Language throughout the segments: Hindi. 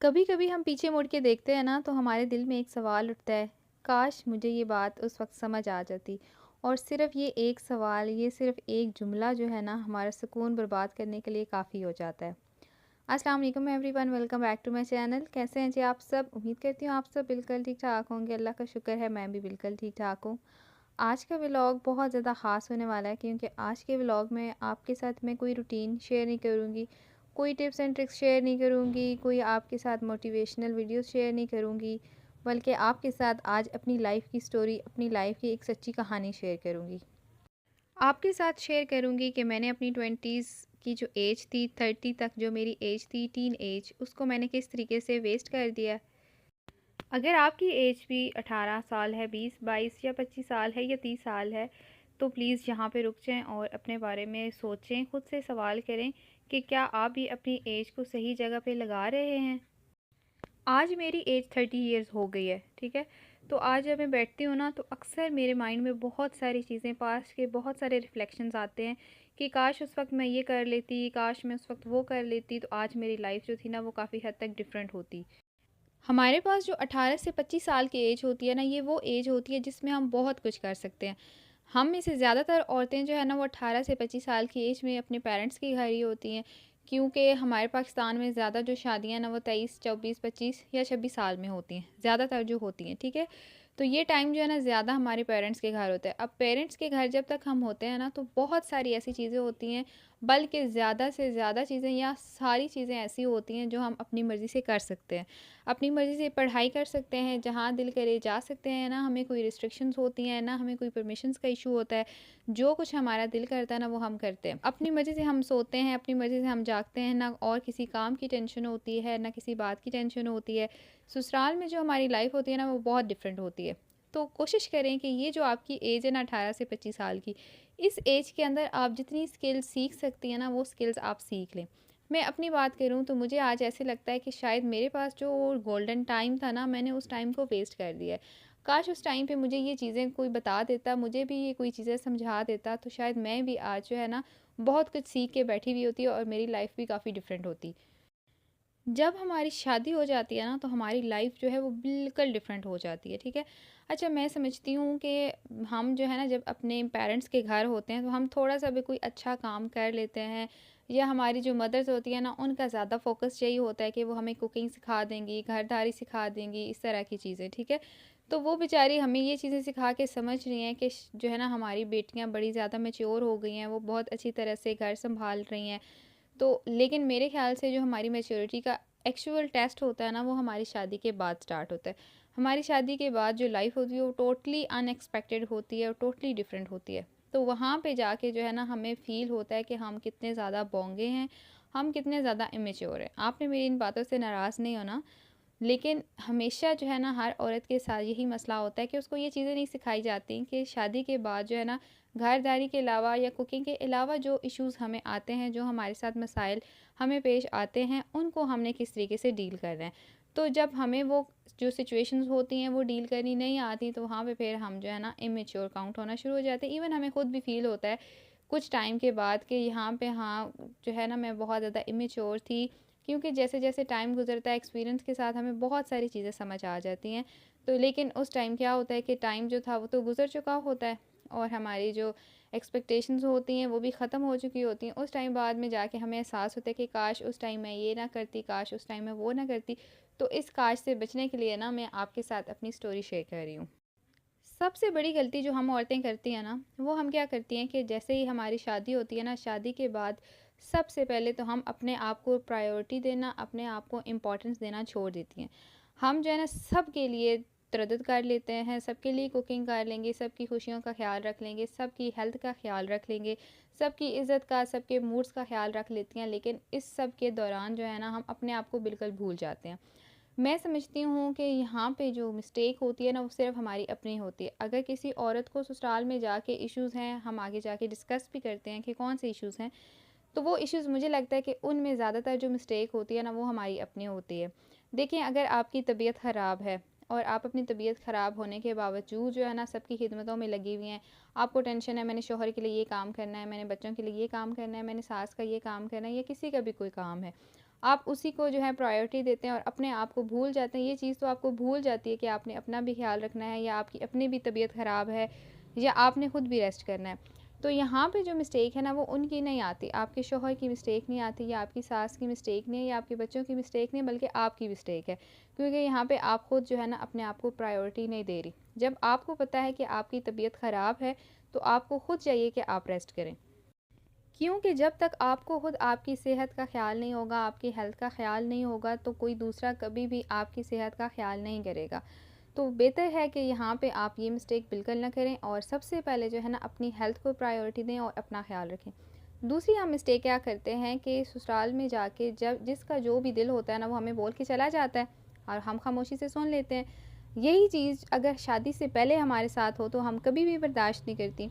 कभी कभी हम पीछे मुड़ के देखते हैं ना तो हमारे दिल में एक सवाल उठता है। काश मुझे ये बात उस वक्त समझ आ जाती। और सिर्फ ये एक सवाल, ये सिर्फ एक जुमला जो है ना हमारा सुकून बर्बाद करने के लिए काफ़ी हो जाता है। अस्सलाम वालेकुम everyone, welcome back to my channel. कैसे हैं जी आप सब? उम्मीद करती हूँ आप सब बिल्कुल ठीक ठाक होंगे। अल्लाह का शुक्र है, मैं भी बिल्कुल ठीक ठाक हूँ। आज का व्लॉग बहुत ज़्यादा ख़ास होने वाला है क्योंकि आज के व्लॉग में आपके साथ मैं कोई रूटीन शेयर नहीं करूँगी, कोई टिप्स एंड ट्रिक्स शेयर नहीं करूँगी, कोई आपके साथ मोटिवेशनल वीडियोस शेयर नहीं करूँगी, बल्कि आपके साथ आज अपनी लाइफ की स्टोरी, अपनी लाइफ की एक सच्ची कहानी शेयर करूँगी। आपके साथ शेयर करूँगी कि मैंने अपनी 20s की जो एज थी, 30 तक जो मेरी एज थी, टीन एज, उसको मैंने किस तरीके से वेस्ट कर दिया। अगर आपकी एज भी 18 साल है, 20, 22 या 25 साल है या 30 साल है, तो प्लीज़ यहाँ पे रुक जाएं और अपने बारे में सोचें, खुद से सवाल करें कि क्या आप भी अपनी एज को सही जगह पे लगा रहे हैं। आज मेरी एज 30 ईयर्स हो गई है, ठीक है। तो आज जब मैं बैठती हूँ ना तो अक्सर मेरे माइंड में बहुत सारी चीज़ें, पास्ट के बहुत सारे रिफ्लेक्शंस आते हैं कि काश उस वक्त मैं ये कर लेती, काश मैं उस वक्त वो कर लेती, तो आज मेरी लाइफ जो थी ना वो काफ़ी हद तक डिफरेंट होती। हमारे पास जो 18 से 25 साल की एज होती है ना, ये वो एज होती है जिसमें हम बहुत कुछ कर सकते हैं। हम में से ज़्यादातर औरतें जो है ना वो 18 से 25 साल की एज में अपने पेरेंट्स के घर ही होती हैं, क्योंकि हमारे पाकिस्तान में ज़्यादा जो शादियां ना वो 23, 24, 25 या 26 साल में होती हैं, ज़्यादातर जो होती हैं, ठीक है। तो ये टाइम जो है ना ज़्यादा हमारे पेरेंट्स के घर होता है। अब पेरेंट्स के घर जब तक हम होते हैं ना तो बहुत सारी ऐसी चीज़ें होती हैं, बल्कि ज़्यादा से ज़्यादा चीज़ें या सारी चीज़ें ऐसी होती हैं जो हम अपनी मर्ज़ी से कर सकते हैं। अपनी मर्ज़ी से पढ़ाई कर सकते हैं, जहाँ दिल करे जा सकते हैं, ना हमें कोई रिस्ट्रिक्शंस होती हैं, ना हमें कोई परमिशंस का इशू होता है। जो कुछ हमारा दिल करता है ना वो हम करते हैं। अपनी मर्ज़ी से हम सोते हैं, अपनी मर्ज़ी से हम जागते हैं, ना और किसी काम की टेंशन होती है, ना किसी बात की टेंशन होती है। ससुराल में जो हमारी लाइफ होती है ना वो बहुत डिफरेंट होती है। तो कोशिश करें कि ये जो आपकी एज है ना 18 से 25 साल की, इस एज के अंदर आप जितनी स्किल्स सीख सकती हैं ना वो स्किल्स आप सीख लें। मैं अपनी बात करूँ तो मुझे आज ऐसे लगता है कि शायद मेरे पास जो गोल्डन टाइम था ना, मैंने उस टाइम को वेस्ट कर दिया है। काश उस टाइम पे मुझे ये चीज़ें कोई बता देता, मुझे भी ये कोई चीज़ें समझा देता, तो शायद मैं भी आज जो है ना बहुत कुछ सीख के बैठी हुई होती और मेरी लाइफ भी काफ़ी डिफरेंट होती। जब हमारी शादी हो जाती है ना तो हमारी लाइफ जो है वो बिल्कुल डिफरेंट हो जाती है, ठीक है। अच्छा, मैं समझती हूँ कि हम जो है ना जब अपने पेरेंट्स के घर होते हैं तो हम थोड़ा सा भी कोई अच्छा काम कर लेते हैं, या हमारी जो मदर्स होती है ना उनका ज़्यादा फोकस यही होता है कि वो हमें कुकिंग सिखा देंगी, घरदारी सिखा देंगी, इस तरह की चीज़ें, ठीक है। तो वो बेचारी हमें ये चीज़ें सिखा के समझ रही हैं कि जो है ना हमारी बेटियां बड़ी ज़्यादा मैच्योर हो गई हैं, वो बहुत अच्छी तरह से घर संभाल रही हैं। तो लेकिन मेरे ख़्याल से जो हमारी मैच्योरिटी का एक्चुअल टेस्ट होता है ना वो हमारी शादी के बाद स्टार्ट होता है। हमारी शादी के बाद जो लाइफ होती है वो टोटली अनएक्सपेक्टेड होती है और टोटली डिफरेंट होती है। तो वहाँ पे जाके जो है ना हमें फ़ील होता है कि हम कितने ज़्यादा बोंगे हैं, हम कितने ज़्यादा इमेच्योर हैं। आपने मेरी इन बातों से नाराज़ नहीं होना, लेकिन हमेशा जो है ना हर औरत के साथ यही मसला होता है कि उसको ये चीज़ें नहीं सिखाई जाती कि शादी के बाद जो है ना घरदारी के अलावा या कुकिंग के अलावा जो इश्यूज़ हमें आते हैं, जो हमारे साथ मसाइल हमें पेश आते हैं, उनको हमने किस तरीके से डील करना है। तो जब हमें वो जो सिचुएशंस होती हैं वो डील करनी नहीं आती तो वहाँ पे फिर हम जो है ना इमेच्योर काउंट होना शुरू हो जाते हैं। इवन हमें खुद भी फील होता है कुछ टाइम के बाद कि यहाँ पे हाँ जो है ना मैं बहुत ज़्यादा इमेच्योर थी, क्योंकि जैसे जैसे टाइम गुजरता है एक्सपीरियंस के साथ हमें बहुत सारी चीज़ें समझ आ जाती हैं। तो लेकिन उस टाइम क्या होता है कि टाइम जो था वो तो गुजर चुका होता है और हमारी जो एक्सपेक्टेशंस होती हैं वो भी ख़त्म हो चुकी होती हैं। उस टाइम बाद में जाके हमें एहसास होता है कि काश उस टाइम मैं ये ना करती, काश उस टाइम मैं वो ना करती। तो इस काश से बचने के लिए ना मैं आपके साथ अपनी स्टोरी शेयर कर रही हूँ। सबसे बड़ी गलती जो हम औरतें करती हैं ना, वो हम क्या करती हैं कि जैसे ही हमारी शादी होती है ना, शादी के बाद सबसे पहले तो हम अपने आप को प्रायोरिटी देना, अपने आप को इम्पोर्टेंस देना छोड़ देती हैं। हम जो है ना सब के लिए तरद्दुत कर लेते हैं, सबके लिए कुकिंग कर लेंगे, सबकी खुशियों का ख़्याल रख लेंगे, सबकी हेल्थ का ख़्याल रख लेंगे, सबकी इज़्ज़त का, सबके मूड्स का ख़्याल रख लेती हैं, लेकिन इस सब के दौरान जो है ना हम अपने आप को बिल्कुल भूल जाते हैं। मैं समझती हूँ कि यहाँ पे जो मिस्टेक होती है ना वो सिर्फ हमारी अपनी होती है। अगर किसी औरत को ससुराल में जाके इश्यूज़ हैं, हम आगे जाके डिस्कस भी करते हैं कि कौन से इश्यूज़ हैं, तो वो इश्यूज़ मुझे लगता है कि उनमें ज़्यादातर जो मिस्टेक होती है ना वो हमारी अपनी होती है। देखिए, अगर आपकी तबीयत ख़राब है और आप अपनी तबीयत ख़राब होने के बावजूद जो है ना सबकी खिदमतों में लगी हुई हैं, आपको टेंशन है मैंने शौहर के लिए ये काम करना है, मैंने बच्चों के लिए ये काम करना है, मैंने सास का ये काम करना है या किसी का भी कोई काम है, आप उसी को जो है प्रायोरिटी देते हैं और अपने आप को भूल जाते हैं। ये चीज़ तो आपको भूल जाती है कि आपने अपना भी ख़्याल रखना है, या आपकी अपनी भी तबीयत ख़राब है, या आपने खुद भी रेस्ट करना है। तो यहाँ पे जो मिस्टेक है ना, वो उनकी नहीं आती, आपके शौहर की मिस्टेक नहीं आती, या आपकी सास की मिस्टेक नहीं है, या आपके बच्चों की मिस्टेक नहीं है, बल्कि आपकी मिस्टेक है। क्योंकि यहाँ पे आप खुद जो है ना अपने आप को प्रायोरिटी नहीं दे रही। जब आपको पता है कि आपकी तबीयत ख़राब है, तो आपको खुद चाहिए कि आप रेस्ट करें। क्योंकि जब तक आपको खुद आपकी सेहत का ख़्याल नहीं होगा, आपकी हेल्थ का ख़्याल नहीं होगा, तो कोई दूसरा कभी भी आपकी सेहत का ख़्याल नहीं करेगा। तो बेहतर है कि यहाँ पे आप ये मिस्टेक बिल्कुल ना करें, और सबसे पहले जो है ना अपनी हेल्थ को प्रायोरिटी दें और अपना ख़्याल रखें। दूसरी हम मिस्टेक क्या करते हैं कि ससुराल में जाके जब जिसका जो भी दिल होता है ना, वो हमें बोल के चला जाता है और हम खामोशी से सुन लेते हैं। यही चीज़ अगर शादी से पहले हमारे साथ हो तो हम कभी भी बर्दाश्त नहीं करती।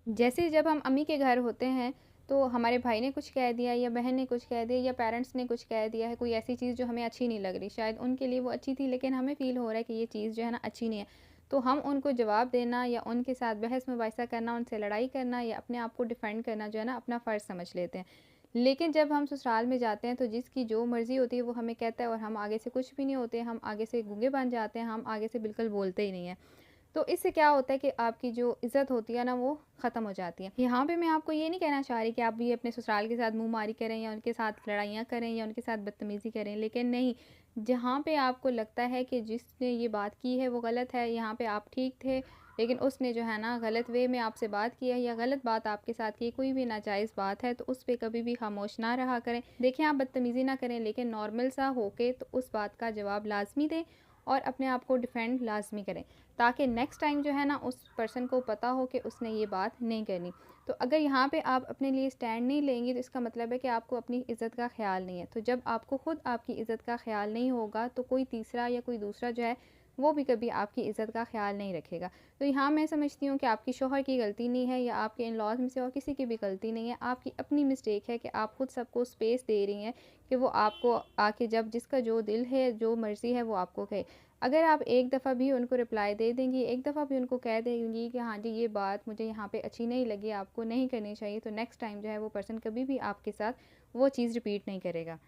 जैसे जब हम अम्मी के घर होते हैं, तो हमारे भाई ने कुछ कह दिया, या बहन ने कुछ कह दिया, या पेरेंट्स ने कुछ कह दिया है, कोई ऐसी चीज़ जो हमें अच्छी नहीं लग रही, शायद उनके लिए वो अच्छी थी, लेकिन हमें फ़ील हो रहा है कि ये चीज़ जो है ना अच्छी नहीं है। तो हम उनको जवाब देना, या उनके साथ बहस मुबाहिसा करना, उनसे लड़ाई करना, या अपने आप को डिफेंड करना जो है ना अपना फ़र्ज़ समझ लेते हैं। लेकिन जब हम ससुराल में जाते हैं, तो जिसकी जो मर्ज़ी होती है वो हमें कहता है, और हम आगे से कुछ भी नहीं होते, हम आगे से गूंगे बन जाते हैं, हम आगे से बिल्कुल बोलते ही नहीं हैं। तो इससे क्या होता है कि आपकी जो इज़्ज़त होती है ना, वो ख़त्म हो जाती है। यहाँ पे मैं आपको ये नहीं कहना चाह रही कि आप भी अपने ससुराल के साथ मुँहमारी करें, या उनके साथ लड़ाइयाँ करें, या उनके साथ बदतमीज़ी करें, लेकिन नहीं, जहाँ पे आपको लगता है कि जिसने ये बात की है वो गलत है, यहाँ पे आप ठीक थे, लेकिन उसने जो है ना गलत वे में आपसे बात की है, या गलत बात आपके साथ की, कोई भी नाजायज़ बात है, तो उस पे कभी भी खामोश ना रहा करें। देखें, आप बदतमीज़ी ना करें, लेकिन नॉर्मल सा होके तो उस बात का जवाब लाज़मी दें, और अपने आप को डिफेंड लाज़मी करें, ताकि नेक्स्ट टाइम जो है ना उस पर्सन को पता हो कि उसने ये बात नहीं करनी। तो अगर यहाँ पे आप अपने लिए स्टैंड नहीं लेंगे, तो इसका मतलब है कि आपको अपनी इज़्ज़त का ख़्याल नहीं है। तो जब आपको खुद आपकी इज़्ज़त का ख़्याल नहीं होगा, तो कोई तीसरा या कोई दूसरा जो है वो भी कभी आपकी इज़्ज़त का ख़्याल नहीं रखेगा। तो यहाँ मैं समझती हूँ कि आपकी शौहर की गलती नहीं है, या आपके इन-लॉज़ में से और किसी की भी गलती नहीं है, आपकी अपनी मिस्टेक है कि आप खुद सबको स्पेस दे रही हैं कि वो आपको आके जब जिसका जो दिल है, जो मर्ज़ी है, वो आपको कहे। अगर आप एक दफ़ा भी उनको रिप्लाई दे देंगी, एक दफ़ा भी उनको कह देंगी कि हाँ जी, ये बात मुझे यहाँ पे अच्छी नहीं लगी, आपको नहीं करनी चाहिए, तो नेक्स्ट टाइम जो है वो पर्सन कभी भी आपके साथ वो चीज़ रिपीट नहीं करेगा।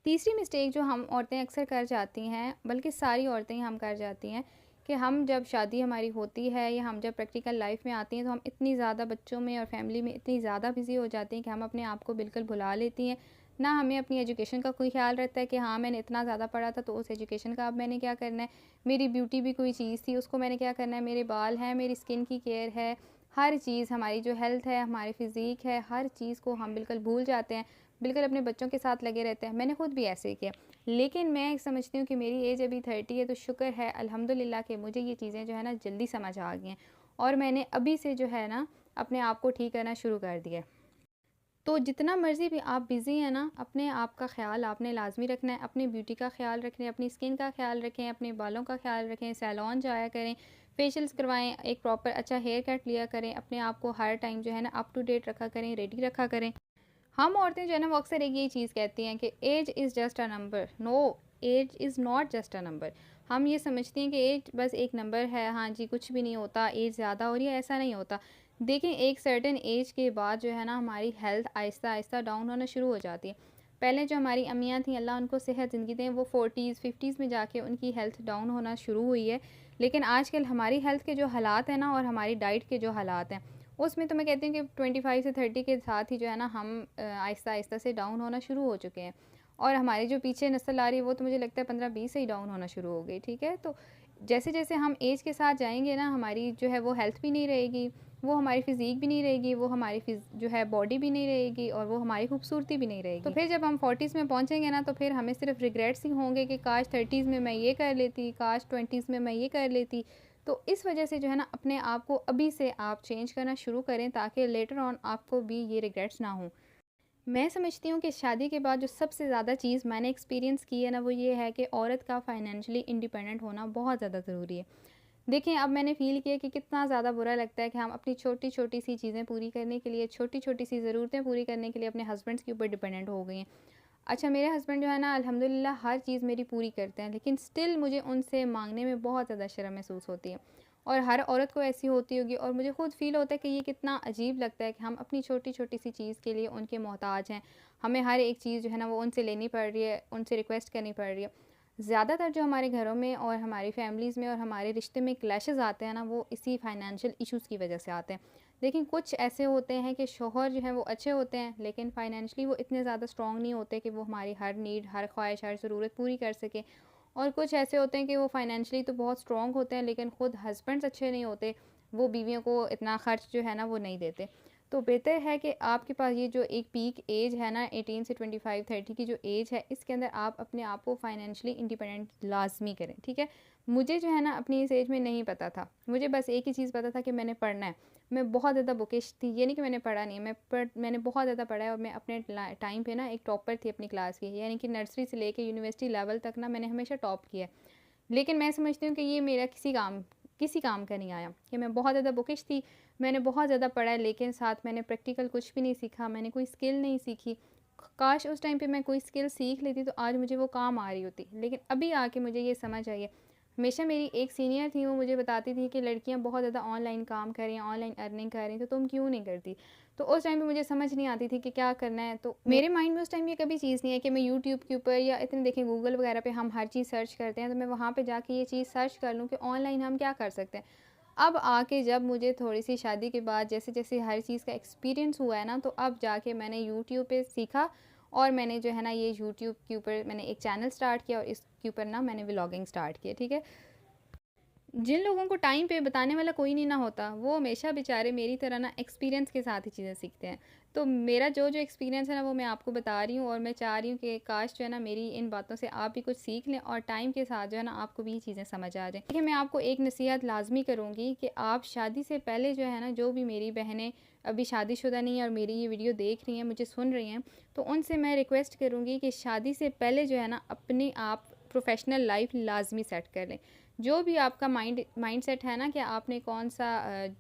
तीसरी मिस्टेक जो हम औरतें अक्सर कर जाती हैं, बल्कि सारी औरतें ही हम कर जाती हैं, कि हम जब शादी हमारी होती है, या हम जब प्रैक्टिकल लाइफ में आती हैं, तो हम इतनी ज़्यादा बच्चों में और फैमिली में इतनी ज़्यादा बिज़ी हो जाती हैं कि हम अपने आप को बिल्कुल भुला लेती हैं। ना हमें अपनी एजुकेशन का कोई ख़्याल रहता है कि हाँ, मैंने इतना ज़्यादा पढ़ा था, तो उस एजुकेशन का अब मैंने क्या करना है। मेरी ब्यूटी भी कोई चीज़ थी, उसको मैंने क्या करना है। मेरे बाल हैं, मेरी स्किन की केयर है, हर चीज़, हमारी जो हेल्थ है, हमारी फ़िज़ीक है, हर चीज़ को हम बिल्कुल भूल जाते हैं। बिल्कुल अपने बच्चों के साथ लगे रहते हैं। मैंने खुद भी ऐसे ही किया। लेकिन मैं समझती हूँ कि मेरी एज अभी 30 है, तो शुक्र है अल्हम्दुलिल्लाह कि मुझे ये चीज़ें जो है ना जल्दी समझ आ गई हैं, और मैंने अभी से जो है ना अपने आप को ठीक करना शुरू कर दिया है। तो जितना मर्ज़ी भी आप बिज़ी हैं ना, अपने आप का ख़्याल आपने लाज़मी रखना है। अपनी ब्यूटी का ख़्याल रखें, अपनी स्किन का ख़्याल रखें, अपने बालों का ख़्याल रखें, सैलून जाया करें, फेशियल्स करवाएँ, एक प्रॉपर अच्छा हेयर कट लिया करें, अपने आप को हर टाइम जो है ना अप टू डेट रखा करें, रेडी रखा करें। हम औरतें जो है ना वो अक्सर एक यही चीज़ कहती हैं कि age is just a number. No, age is not just a number. हम ये समझती हैं कि एज बस एक नंबर है, हाँ जी, कुछ भी नहीं होता, एज ज़्यादा हो रही है, ऐसा नहीं होता। देखें, एक सर्टेन एज के बाद जो है ना हमारी हेल्थ आहिस्ता आहिस्ता डाउन होना शुरू हो जाती है। पहले जो हमारी अम्मियाँ थीं, अल्लाह उनको सेहत ज़िंदगी दें, वो 40s 50s में जाके उनकी हेल्थ डाउन होना शुरू हुई है। लेकिन आजकल हमारी हेल्थ के जो हालात हैं ना, और हमारी डाइट के जो हालात हैं, उसमें तो मैं कहती हूँ कि 25 से 30 के साथ ही जो है ना हम आहिस्ता-आहिस्ता से डाउन होना शुरू हो चुके हैं। और हमारी जो पीछे नस्ल आ रही है, वो तो मुझे लगता है 15-20 से ही डाउन होना शुरू हो गई, ठीक है? तो जैसे-जैसे हम एज के साथ जाएँगे ना, हमारी जो है वो हेल्थ भी नहीं रहेगी, वो हमारी फ़िज़ीक भी नहीं रहेगी, वो हमारी जो है बॉडी भी नहीं रहेगी, और वो हमारी खूबसूरती भी नहीं रहेगी। तो फिर जब हम 40s में पहुँचेंगे ना, तो फिर हमें सिर्फ़ रिग्रेट्स ही होंगे कि काश 30s में मैं ये कर लेती, काश 20s में मैं ये कर लेती। तो इस वजह से जो है ना अपने आप को अभी से आप चेंज करना शुरू करें, ताकि लेटर ऑन आपको भी ये रिग्रेट्स ना हों। मैं समझती हूँ कि शादी के बाद जो सबसे ज़्यादा चीज़ मैंने एक्सपीरियंस की है ना, वो ये है कि औरत का फाइनेंशियली इंडिपेंडेंट होना बहुत ज़्यादा ज़रूरी है। देखें, अब मैंने फ़ील किया कि कितना ज़्यादा बुरा लगता है कि हम अपनी छोटी-छोटी सी चीज़ें पूरी करने के लिए, छोटी-छोटी सी ज़रूरतें पूरी करने के लिए अपने हस्बैंड्स के ऊपर डिपेंडेंट हो गई हैं। अच्छा, मेरे हस्बैंड जो है ना अल्हम्दुलिल्लाह हर चीज़ मेरी पूरी करते हैं, लेकिन स्टिल मुझे उनसे माँगने में बहुत ज़्यादा शर्म महसूस होती है। और हर औरत को ऐसी होती होगी, और मुझे खुद फ़ील होता है कि ये कितना अजीब लगता है कि हम अपनी छोटी-छोटी सी चीज़ के लिए उनके मोहताज हैं। हमें हर एक चीज़ जो है ना वो उनसे लेनी पड़ रही है, उनसे रिक्वेस्ट करनी पड़ रही है। ज़्यादातर जो हमारे घरों में और हमारी फैमिलीज़ में और हमारे रिश्ते में क्लैशेज़ आते हैं ना, वो इसी फाइनेंशियल इश्यूज़ की वजह से आते हैं। लेकिन कुछ ऐसे होते हैं कि शौहर जो हैं वो अच्छे होते हैं, लेकिन फाइनेंशियली वो इतने ज़्यादा स्ट्रॉन्ग नहीं होते कि वो हमारी हर नीड, हर ख्वाहिश, हर ज़रूरत पूरी कर सकें। और कुछ ऐसे होते हैं कि वो फाइनेंशियली तो बहुत स्ट्रॉन्ग होते हैं, लेकिन खुद हस्बैंड्स अच्छे नहीं होते, वो बीवियों को इतना खर्च जो है ना वो नहीं देते। तो बेहतर है कि आपके पास ये जो एक पीक एज है ना 18 से 25-30 की जो एज है, इसके अंदर आप अपने आप को फाइनेंशियली इंडिपेंडेंट लाजमी करें, ठीक है। मुझे जो है ना अपनी इस एज में नहीं पता था, मुझे बस एक ही चीज़ पता था कि मैंने पढ़ना है। मैं बहुत ज़्यादा बुकिश थी, ये नहीं कि मैंने पढ़ा नहीं है, मैंने बहुत ज़्यादा पढ़ा है और मैं अपने टाइम पे ना एक टॉपर थी अपनी क्लास की, यानी कि नर्सरी से लेके यूनिवर्सिटी लेवल तक ना मैंने हमेशा टॉप किया है। लेकिन मैं समझती हूँ कि ये मेरा किसी काम का नहीं आया, कि मैं बहुत ज़्यादा बुकिश थी, मैंने बहुत ज़्यादा पढ़ा है, लेकिन साथ मैंने प्रैक्टिकल कुछ भी नहीं सीखा, मैंने कोई स्किल नहीं सीखी। काश उस टाइम पे मैं कोई स्किल सीख लेती तो आज मुझे वो काम आ रही होती। लेकिन अभी आके मुझे ये समझ आई है, हमेशा मेरी एक सीनियर थी, वो मुझे बताती थी कि लड़कियां बहुत ज़्यादा ऑनलाइन काम कर रही हैं, ऑनलाइन अर्निंग कर रही हैं, तो तुम क्यों नहीं करती। तो उस टाइम पे मुझे समझ नहीं आती थी कि क्या करना है। तो मेरे माइंड में उस टाइम ये कभी चीज़ नहीं है कि मैं यूट्यूब के ऊपर या इतने देखें गूगल वगैरह पे हम हर चीज़ सर्च करते हैं, तो मैं वहाँ पे जाके ये चीज़ सर्च कर लूँ कि ऑनलाइन हम क्या कर सकते हैं। अब आके जब मुझे थोड़ी-सी शादी के बाद जैसे-जैसे हर चीज़ का एक्सपीरियंस हुआ है ना, तो अब जाके मैंने यूट्यूब पे सीखा और मैंने जो है ना ये यूट्यूब के ऊपर मैंने एक चैनल स्टार्ट किया और इसके ऊपर ना मैंने व्लॉगिंग स्टार्ट किया, ठीक है। जिन लोगों को टाइम पे बताने वाला कोई नहीं ना होता, वो हमेशा बेचारे मेरी तरह ना एक्सपीरियंस के साथ ही चीज़ें सीखते हैं। तो मेरा जो एक्सपीरियंस है ना वो मैं आपको बता रही हूँ और मैं चाह रही हूँ कि काश जो है ना मेरी इन बातों से आप भी कुछ सीख लें और टाइम के साथ जो है ना आपको भी ये चीज़ें समझ आ जाएँ। देखिए, मैं आपको एक नसीहत लाज़मी करूँगी कि आप शादी से पहले जो है ना, जो भी मेरी बहनें अभी शादीशुदा नहीं है और मेरी ये वीडियो देख रही हैं, मुझे सुन रही हैं, तो उनसे मैं रिक्वेस्ट करूँगी कि शादी से पहले जो है ना अपने आप प्रोफ़ेशनल लाइफ़ लाज़मी सेट कर लें। जो भी आपका माइंडसेट है ना कि आपने कौन सा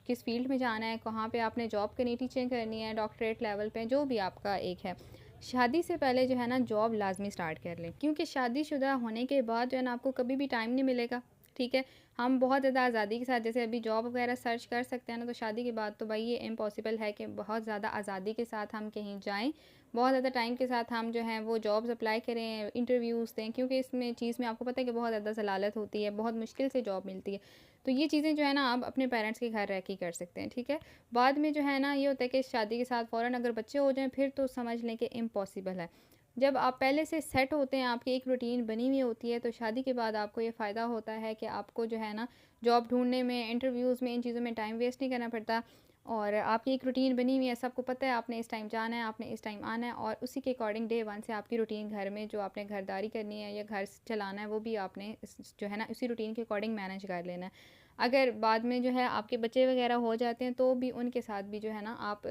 किस फील्ड में जाना है, कहाँ पे आपने जॉब करनी, टीचिंग करनी है, डॉक्टरेट लेवल पे, जो भी आपका एक है, शादी से पहले जो है ना जॉब लाजमी स्टार्ट कर लें, क्योंकि शादीशुदा होने के बाद जो है ना आपको कभी भी टाइम नहीं मिलेगा, ठीक है। हम बहुत ज़्यादा आज़ादी के साथ जैसे अभी जॉब वगैरह सर्च कर सकते हैं ना, तो शादी के बाद तो भाई ये इम्पॉसिबल है कि बहुत ज़्यादा आज़ादी के साथ हम कहीं जाएँ, बहुत ज़्यादा टाइम के साथ हम जो हैं वो जॉब्स अप्लाई करें, इंटरव्यूज़ दें, क्योंकि इसमें चीज़ में आपको पता है कि बहुत ज़्यादा ज़लालत होती है, बहुत मुश्किल से जॉब मिलती है। तो ये चीज़ें जो है ना आप अपने पेरेंट्स के घर रह के ही कर सकते हैं, ठीक है। बाद में जो है ना ये होता है कि शादी के साथ फ़ौरन अगर बच्चे हो जाएँ फिर तो समझ लें कि इम्पॉसिबल है। जब आप पहले से सेट होते हैं, आपकी एक रूटीन बनी हुई होती है, तो शादी के बाद आपको ये फ़ायदा होता है कि आपको जो है ना जॉब ढूँढने में, इंटरव्यूज़ में, इन चीज़ों में टाइम वेस्ट नहीं करना पड़ता और आपकी एक रूटीन बनी हुई है, सबको पता है आपने इस टाइम जाना है, आपने इस टाइम आना है और उसी के अकॉर्डिंग डे 1 से आपकी रूटीन घर में जो आपने घरदारी करनी है या घर चलाना है, वो भी आपने जो है ना उसी रूटीन के अकॉर्डिंग मैनेज कर लेना है। अगर बाद में जो है आपके बच्चे वगैरह हो जाते हैं, तो भी उनके साथ भी जो है ना आप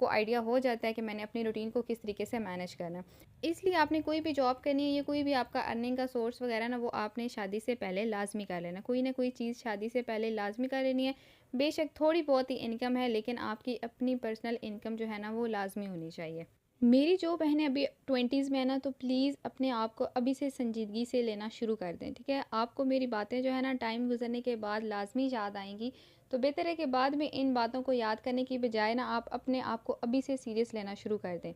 को आइडिया हो जाता है कि मैंने अपनी रूटीन को किस तरीके से मैनेज करना है। इसलिए आपने कोई भी जॉब करनी है या कोई भी आपका अर्निंग का सोर्स वगैरह ना, वो आपने शादी से पहले लाज़मी कर लेना। कोई ना कोई चीज़ शादी से पहले लाज़मी कर लेनी है। बेशक थोड़ी बहुत ही इनकम है, लेकिन आपकी अपनी पर्सनल इनकम जो है ना वो लाज़मी होनी चाहिए। मेरी जो बहनें अभी 20s में है ना, तो प्लीज़ अपने आप को अभी से संजीदगी से लेना शुरू कर दें, ठीक है। आपको मेरी बातें जो है ना टाइम गुजरने के बाद लाजमी याद आएंगी, तो बेहतर है कि बाद में इन बातों को याद करने की बजाय ना आप अपने आप को अभी से सीरियस लेना शुरू कर दें।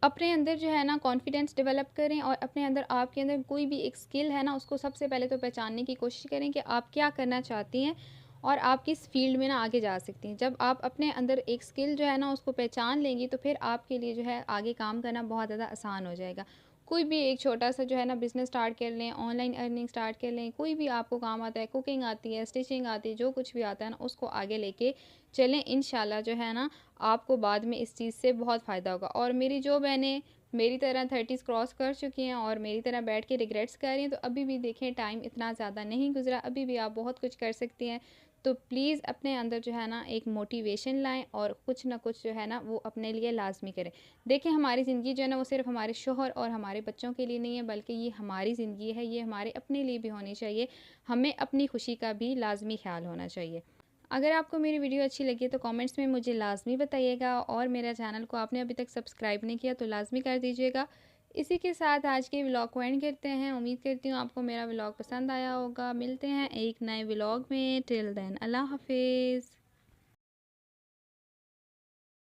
अपने अंदर जो है ना कॉन्फिडेंस डेवलप करें और अपने अंदर आपके अंदर कोई भी एक स्किल है ना, उसको सबसे पहले तो पहचानने की कोशिश करें कि आप क्या करना चाहती हैं और आप किस फील्ड में ना आगे जा सकती हैं। जब आप अपने अंदर एक स्किल जो है ना उसको पहचान लेंगी, तो फिर आपके लिए जो है आगे काम करना बहुत ज़्यादा आसान हो जाएगा। कोई भी एक छोटा सा जो है ना बिज़नेस स्टार्ट कर लें, ऑनलाइन अर्निंग स्टार्ट कर लें, कोई भी आपको काम आता है, कुकिंग आती है, स्टिचिंग आती है, जो कुछ भी आता है ना उसको आगे लेके चलें। इंशाल्लाह जो है ना आपको बाद में इस चीज़ से बहुत फ़ायदा होगा। और मेरी जो बहनें मेरी तरह 30s क्रॉस कर चुकी हैं और मेरी तरह बैठ के रिग्रेट्स कर रही हैं, तो अभी भी देखें टाइम इतना ज़्यादा नहीं गुजरा, अभी भी आप बहुत कुछ कर सकती हैं। तो प्लीज़ अपने अंदर जो है ना एक मोटिवेशन लाएं और कुछ ना कुछ जो है ना वो अपने लिए लाजमी करें। देखिए, हमारी ज़िंदगी जो है ना वो सिर्फ हमारे शोहर और हमारे बच्चों के लिए नहीं है, बल्कि ये हमारी ज़िंदगी है, ये हमारे अपने लिए भी होनी चाहिए। हमें अपनी खुशी का भी लाजमी ख्याल होना चाहिए। अगर आपको मेरी वीडियो अच्छी लगी है तो कमेंट्स में मुझे लाज़मी बताइएगा और मेरा चैनल को आपने अभी तक सब्सक्राइब नहीं किया तो लाज़मी कर दीजिएगा। इसी के साथ आज के व्लॉग को एंड करते हैं। उम्मीद करती हूँ आपको मेरा व्लॉग पसंद आया होगा। मिलते हैं एक नए व्लॉग में। टिल देन अल्लाह हाफ़िज़।